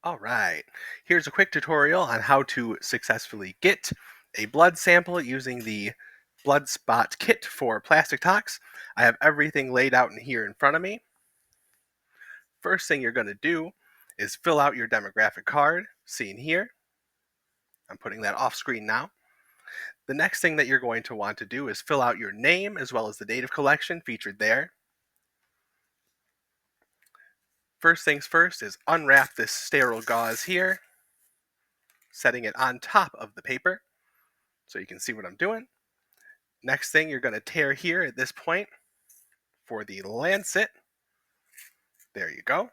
All right, here's a quick tutorial on how to successfully get a blood sample using the blood spot kit for plastic tox. I have everything laid out in here in front of me. First thing you're going to do is fill out your demographic card, seen here. I'm putting that off screen now. The next thing that you're going to want to do is fill out your name as well as the date of collection featured there. First things first is unwrap this sterile gauze here, setting it on top of the paper so you can see what I'm doing. Next thing you're going to tear here at this point for the lancet. There you go.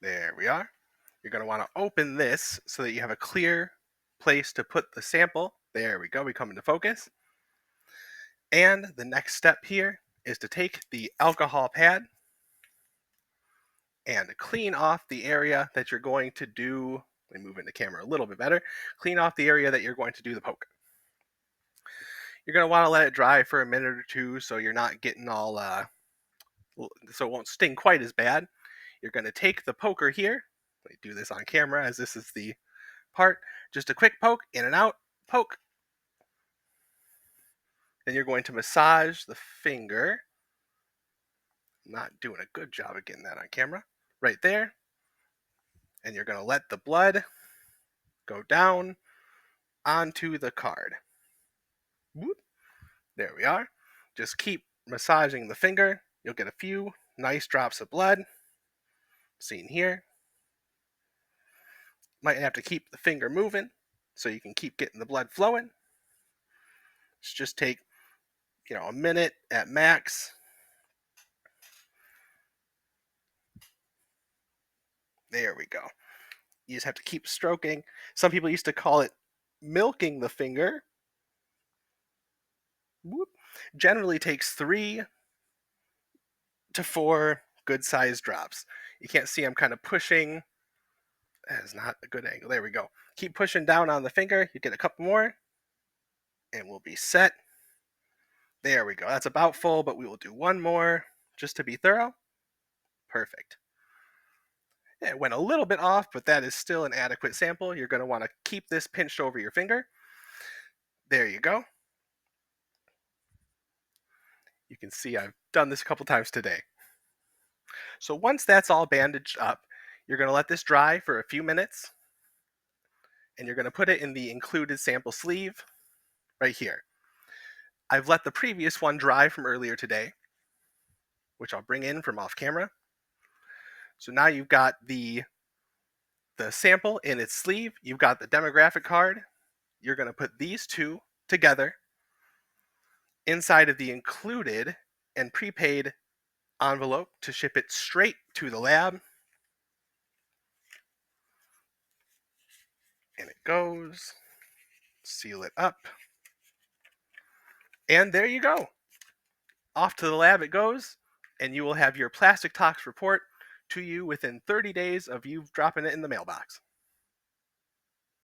There we are. You're going to want to open this so that you have a clear place to put the sample. There we go. We come into focus. And the next step here is to take the alcohol pad and clean off the area that you're going to do. Let me move into camera a little bit better. Clean off the area that you're going to do the poke. You're going to want to let it dry for a minute or two so you're not getting all, so it won't sting quite as bad. You're going to take the poker here. Let me do this on camera as this is the part. Just a quick poke, in and out, poke. Then you're going to massage the finger. I'm not doing a good job of getting that on camera. Right there. And you're going to let the blood go down onto the card. Whoop. There we are. Just keep massaging the finger. You'll get a few nice drops of blood. Seen here. Might have to keep the finger moving so you can keep getting the blood flowing. Just take, a minute at max. There we go. You just have to keep stroking. Some people used to call it milking the finger. Whoop. Generally takes 3 to 4 good-sized drops. You can't see I'm kind of pushing. That is not a good angle. There we go. Keep pushing down on the finger. You get a couple more, and we'll be set. There we go. That's about full, but we will do one more just to be thorough. Perfect. It went a little bit off, but that is still an adequate sample. You're going to want to keep this pinched over your finger. There you go. You can see I've done this a couple times today. So once that's all bandaged up, you're going to let this dry for a few minutes, and you're going to put it in the included sample sleeve right here. I've let the previous one dry from earlier today, which I'll bring in from off camera. So now you've got the sample in its sleeve. You've got the demographic card. You're going to put these two together inside of the included and prepaid envelope to ship it straight to the lab. And it goes. Seal it up. And there you go. Off to the lab it goes, and you will have your plastic tox report to you within 30 days of you dropping it in the mailbox.